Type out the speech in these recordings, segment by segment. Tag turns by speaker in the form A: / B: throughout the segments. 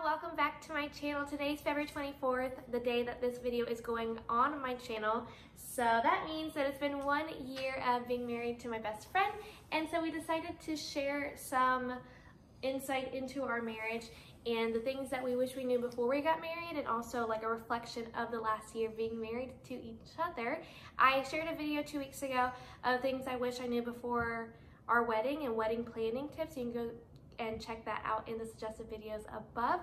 A: welcome back to my channel. Today's February 24th, the day that this video is going on my channel. So that means that it's been 1 year of being married to my best friend, and so we decided to share some insight into our marriage and the things that we wish we knew before we got married, and also like a reflection of the last year of being married to each other. I shared a video 2 weeks ago of things I wish I knew before our wedding and wedding planning tips. You can go and check that out in the suggested videos above.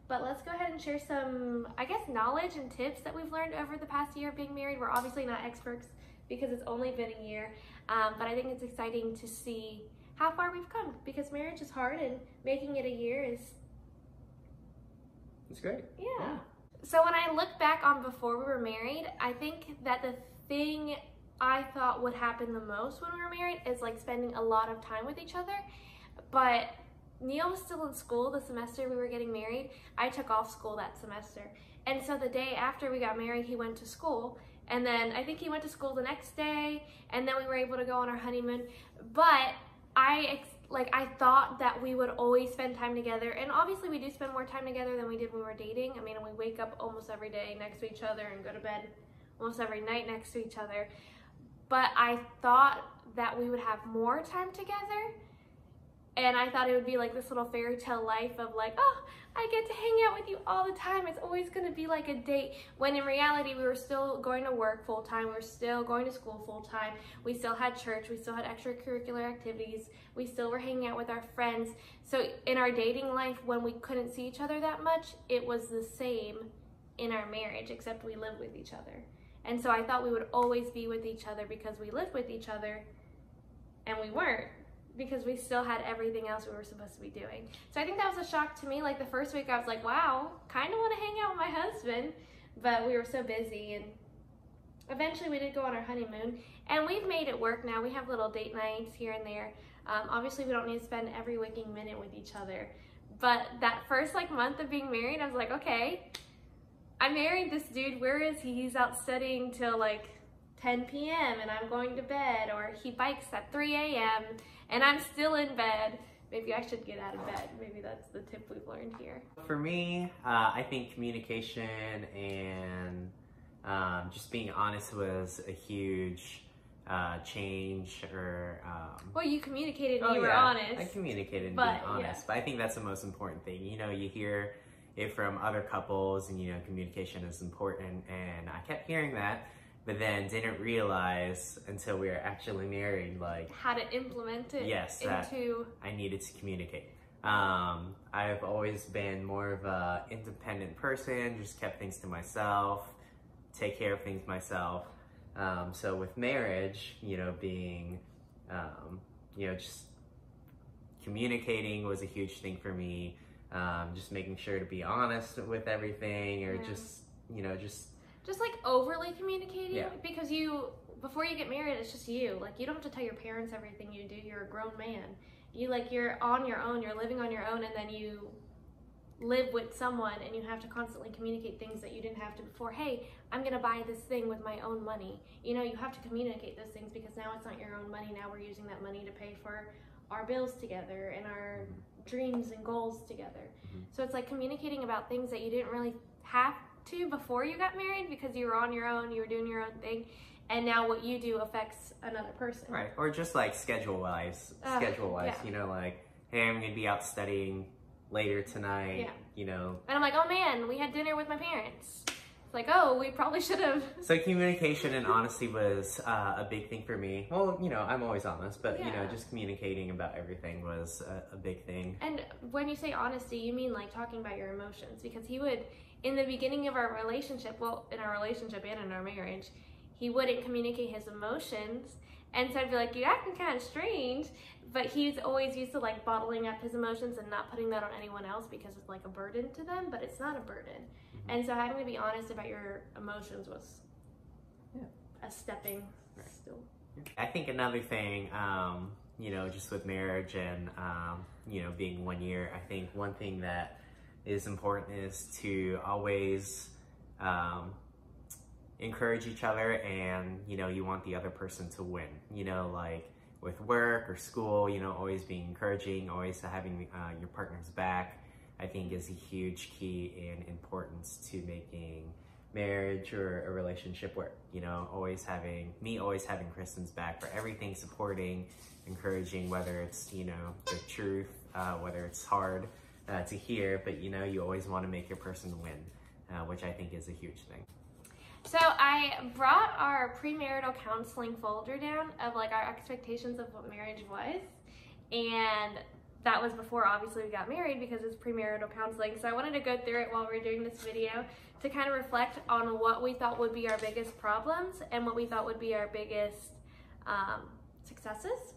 A: But let's go ahead and share some, I guess, knowledge and tips that we've learned over the past year of being married. We're obviously not experts because it's only been a year, but I think it's exciting to see how far we've come, because marriage is hard and making it a year is...
B: It's great.
A: Yeah. So when I look back on before we were married, I think that the thing I thought would happen the most when we were married is like spending a lot of time with each other. But Neil was still in school the semester we were getting married. I took off school that semester. And so the day after we got married, he went to school. And then I think he went to school the next day, and then we were able to go on our honeymoon. But I thought that we would always spend time together. And obviously we do spend more time together than we did when we were dating. I mean, we wake up almost every day next to each other and go to bed almost every night next to each other. But I thought that we would have more time together. And I thought it would be like this little fairy tale life of like, oh, I get to hang out with you all the time. It's always going to be like a date. When in reality, we were still going to work full time. We were still going to school full time. We still had church. We still had extracurricular activities. We still were hanging out with our friends. So in our dating life, when we couldn't see each other that much, it was the same in our marriage, except we lived with each other. And so I thought we would always be with each other because we lived with each other, and we weren't, because we still had everything else we were supposed to be doing. So I think that was a shock to me. Like the first week I was like, wow, kind of want to hang out with my husband, but we were so busy. And eventually we did go on our honeymoon, and we've made it work now. We have little date nights here and there. Obviously we don't need to spend every waking minute with each other, but that first month of being married, I was like, okay, I married this dude. Where is he? He's out studying till 10 p.m. and I'm going to bed, or he bikes at 3 a.m. and I'm still in bed. Maybe I should get out of bed. Maybe that's the tip we've learned here.
B: For me, I think communication and just being honest was a huge change.
A: Well, you communicated and you were honest.
B: I communicated and being honest, but I think that's the most important thing. You know, you hear it from other couples, and you know, communication is important, and I kept hearing that, but then didn't realize until we were actually married,
A: how to implement it.
B: Yes, into... I needed to communicate. I've always been more of a independent person, just kept things to myself, take care of things myself. So with marriage, you know, being, you know, just communicating was a huge thing for me. Just making sure to be honest with everything, or just, you know, just
A: overly communicating, because before you get married, it's just you. You don't have to tell your parents everything you do. You're a grown man. You're on your own, you're living on your own, and then you live with someone, and you have to constantly communicate things that you didn't have to before. Hey, I'm gonna buy this thing with my own money. You know, you have to communicate those things, because now it's not your own money. Now we're using that money to pay for our bills together and our dreams and goals together. So it's communicating about things that you didn't really have to before you got married, because you were on your own, you were doing your own thing, and now what you do affects another person.
B: Right, or just schedule-wise, you know, hey, I'm gonna be out studying later tonight, you know. And
A: I'm like, oh man, we had dinner with my parents. It's oh, we probably should have.
B: So communication and honesty was a big thing for me. Well, you know, I'm always honest, but you know, just communicating about everything was a big thing.
A: And when you say honesty, you mean talking about your emotions, because he would, in the beginning of our relationship, well, in our relationship and in our marriage, he wouldn't communicate his emotions. And so I'd be like, you're acting kind of strange. But he's always used to bottling up his emotions and not putting that on anyone else, because it's a burden to them, but it's not a burden. And so having to be honest about your emotions was a stepping stool.
B: I think another thing, you know, just with marriage and, you know, being 1 year, I think one thing that is important is to always encourage each other, and, you know, you want the other person to win, you know, with work or school, you know, always being encouraging, always having your partner's back. I think is a huge key in importance to making marriage or a relationship work. You know, always having Kristen's back for everything, supporting, encouraging, whether it's, you know, the truth, whether it's hard to hear, but you know, you always want to make your person win, which I think is a huge thing.
A: So I brought our premarital counseling folder down of like our expectations of what marriage was, and that was before obviously we got married because it's premarital counseling. So I wanted to go through it while we were doing this video to kind of reflect on what we thought would be our biggest problems and what we thought would be our biggest successes.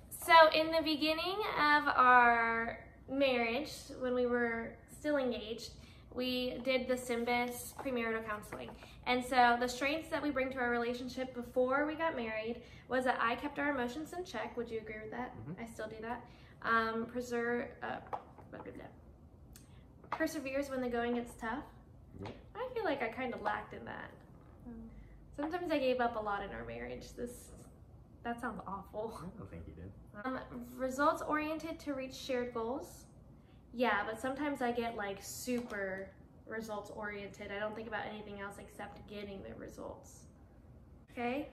A: So in the beginning of our marriage, when we were still engaged, we did the SYMBIS premarital counseling. And so the strengths that we bring to our relationship before we got married was that I kept our emotions in check. Would you agree with that? Mm-hmm. I still do that. Perseveres when the going gets tough. Yeah. I feel like I kind of lacked in that. Sometimes I gave up a lot in our marriage. That sounds awful.
B: I don't think you did.
A: Results oriented to reach shared goals. Yeah, but sometimes I get like super results oriented. I don't think about anything else except getting the results. Okay?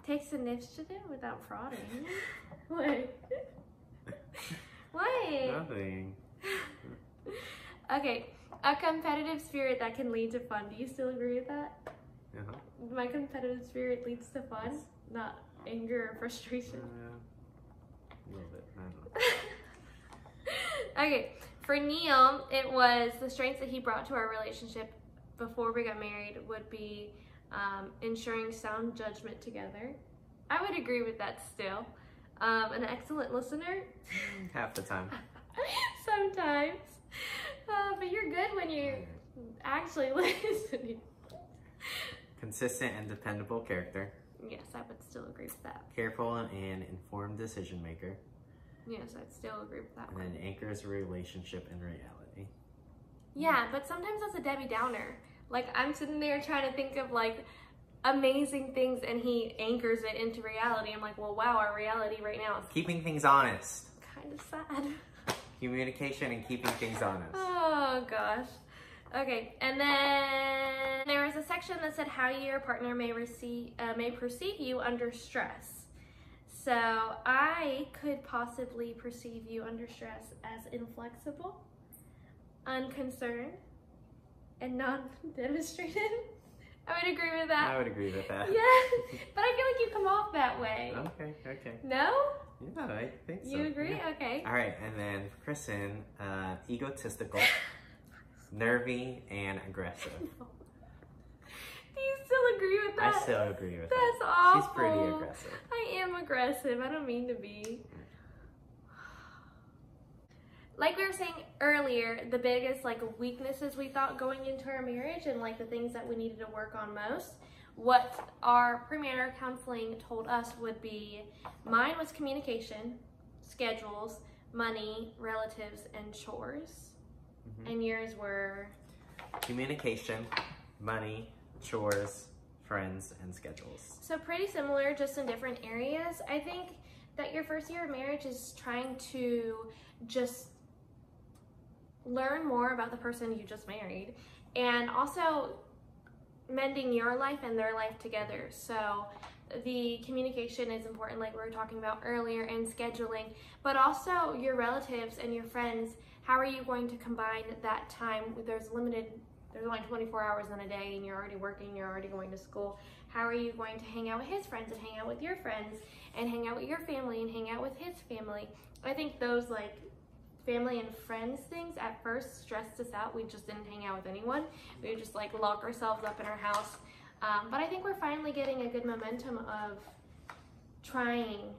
A: Takes initiative without frauding. What? What?
B: Nothing.
A: Okay, a competitive spirit that can lead to fun. Do you still agree with that?
B: Uh-huh.
A: My competitive spirit leads to fun, yes. Not anger or frustration.
B: A little bit. I don't know.
A: Okay, for Neil, it was the strengths that he brought to our relationship before we got married would be ensuring sound judgment together. I would agree with that still. An excellent listener.
B: Half the time.
A: Sometimes. But you're good when you're actually listening.
B: Consistent and dependable character.
A: Yes, I would still agree with that.
B: Careful and informed decision maker.
A: Yes, I'd still agree with that.
B: And then anchors a relationship in reality.
A: Yeah, but sometimes that's a Debbie Downer. Like, I'm sitting there trying to think of like amazing things and he anchors it into reality. I'm like, well, wow, our reality right now is
B: keeping things honest.
A: Kind of sad.
B: Communication and keeping things honest.
A: Oh gosh. Okay, and then there was a section that said how your partner may perceive you under stress. So I could possibly perceive you under stress as inflexible, unconcerned, and non-demonstrative. I would agree with that.
B: I would agree with that.
A: Yeah, but I feel like you come off that way.
B: Okay.
A: No?
B: Yeah, I think so.
A: You agree?
B: Yeah.
A: Okay.
B: All right, and then for Kristen, egotistical, nervy, and aggressive.
A: Do you still agree with that?
B: I still agree with
A: that.
B: That's
A: awful.
B: She's pretty aggressive.
A: I am aggressive. I don't mean to be. Like we were saying earlier, the biggest like weaknesses we thought going into our marriage and like the things that we needed to work on most, what our premarital counseling told us would be, mine was communication, schedules, money, relatives, and chores. Mm-hmm. And yours were?
B: Communication, money, chores, friends, and schedules.
A: So pretty similar, just in different areas. I think that your first year of marriage is trying to just learn more about the person you just married and also mending your life and their life together. So the communication is important, like we were talking about earlier, and scheduling, but also your relatives and your friends. How are you going to combine that time? There's only 24 hours in a day and you're already working, you're already going to school. How are you going to hang out with his friends and hang out with your friends and hang out with your family and hang out with his family? I think those like family and friends things at first stressed us out. We just didn't hang out with anyone. We would just like lock ourselves up in our house. But I think we're finally getting a good momentum of trying.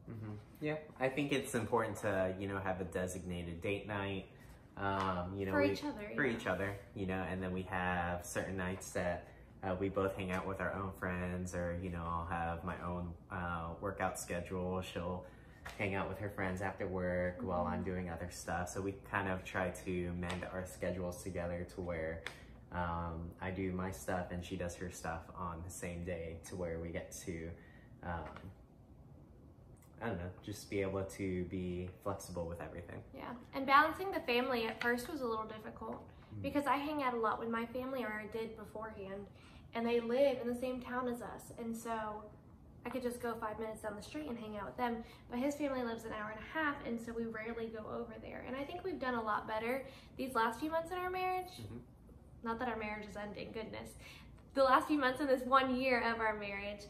B: Mm-hmm. Yeah, I think it's important to, have a designated date night.
A: For each other.
B: For each other, and then we have certain nights that we both hang out with our own friends, or, I'll have my own workout schedule. She'll hang out with her friends after work while I'm doing other stuff. So we kind of try to mend our schedules together to where I do my stuff and she does her stuff on the same day, to where we get to I don't know, just be able to be flexible with everything.
A: Yeah, and balancing the family at first was a little difficult because I hang out a lot with my family, or I did beforehand, and they live in the same town as us, and so I could just go 5 minutes down the street and hang out with them, but his family lives an hour and a half, and so we rarely go over there. And I think we've done a lot better these last few months in our marriage. Not that our marriage is ending, goodness. The last few months in this 1 year of our marriage,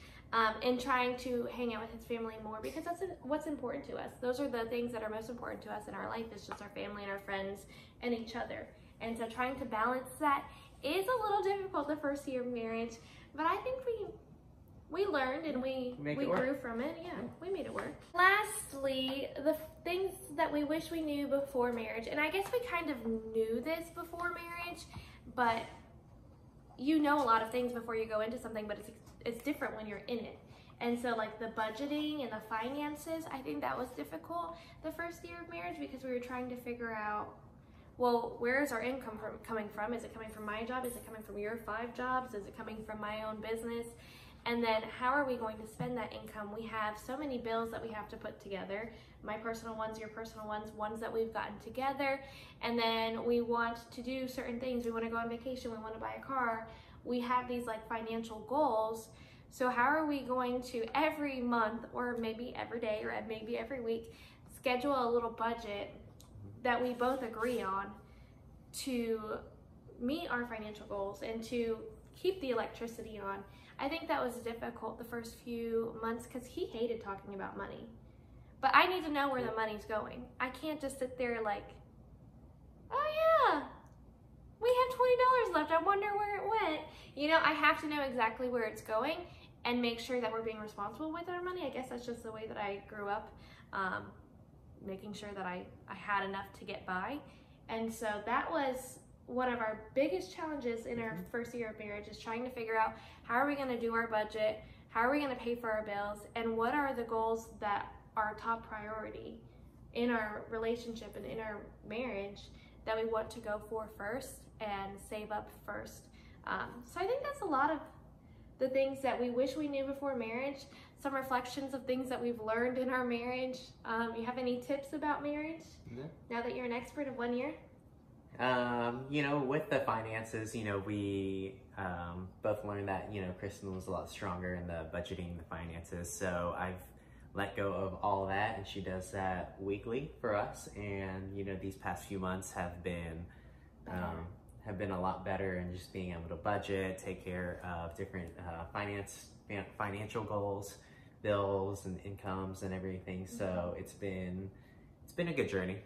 A: and trying to hang out with his family more, because that's what's important to us. Those are the things that are most important to us in our life, is just our family and our friends and each other. And so trying to balance that is a little difficult the first year of marriage, but I think we learned and we grew from it. Yeah, we made it work. Lastly, the things that we wish we knew before marriage, and I guess we kind of knew this before marriage, but you know a lot of things before you go into something, but it's different when you're in it. And so like the budgeting and the finances, I think that was difficult the first year of marriage, because we were trying to figure out, well, where is our income coming from? Is it coming from my job? Is it coming from your 5 jobs? Is it coming from my own business? And then how are we going to spend that income? We have so many bills that we have to put together. My personal ones, your personal ones that we've gotten together. And then we want to do certain things. We want to go on vacation. We want to buy a car. We have these like financial goals. So how are we going to every month, or maybe every day, or maybe every week, schedule a little budget that we both agree on to meet our financial goals and to keep the electricity on? I think that was difficult the first few months because he hated talking about money. But I need to know where the money's going. I can't just sit there like, oh yeah, we have $20 left. I wonder where it went. You know, I have to know exactly where it's going and make sure that we're being responsible with our money. I guess that's just the way that I grew up, making sure that I had enough to get by. And so that was one of our biggest challenges in our first year of marriage, is trying to figure out how are we going to do our budget, how are we going to pay for our bills, and what are the goals that are top priority in our relationship and in our marriage that we want to go for first and save up first. So I think that's a lot of the things that we wish we knew before marriage, some reflections of things that we've learned in our marriage. You have any tips about marriage now that you're an expert of 1 year?
B: You know, with the finances, you know, we both learned that, you know, Kristen was a lot stronger in the budgeting, the finances. So I've let go of all of that, and she does that weekly for us. And, you know, these past few months have been a lot better in just being able to budget, take care of different financial goals, bills and incomes and everything. So it's been a good journey.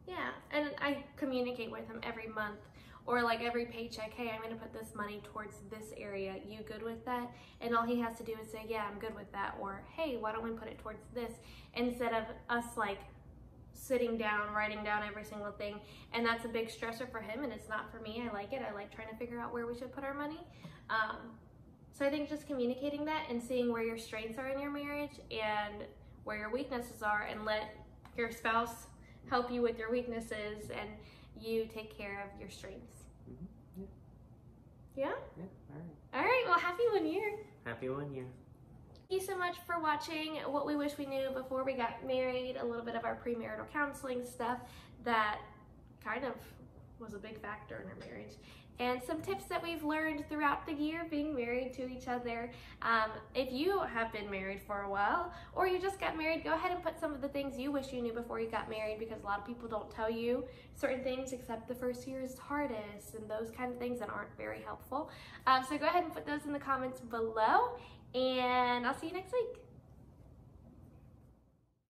A: Yeah, and I communicate with him every month, or like every paycheck, hey, I'm gonna put this money towards this area, you good with that? And all he has to do is say, yeah, I'm good with that, or hey, why don't we put it towards this? Instead of us like sitting down, writing down every single thing. And that's a big stressor for him, and it's not for me. I like it. I like trying to figure out where we should put our money. So I think just communicating that and seeing where your strengths are in your marriage and where your weaknesses are, and let your spouse help you with your weaknesses and you take care of your strengths. Yeah?
B: Yeah, all right.
A: All right, well, happy 1 year.
B: Happy 1 year.
A: Thank you so much for watching what we wish we knew before we got married, a little bit of our premarital counseling stuff that kind of was a big factor in our marriage, and some tips that we've learned throughout the year being married to each other. If you have been married for a while, or you just got married, go ahead and put some of the things you wish you knew before you got married, because a lot of people don't tell you certain things, except the first year is hardest and those kind of things that aren't very helpful. So go ahead and put those in the comments below, and I'll see you next week.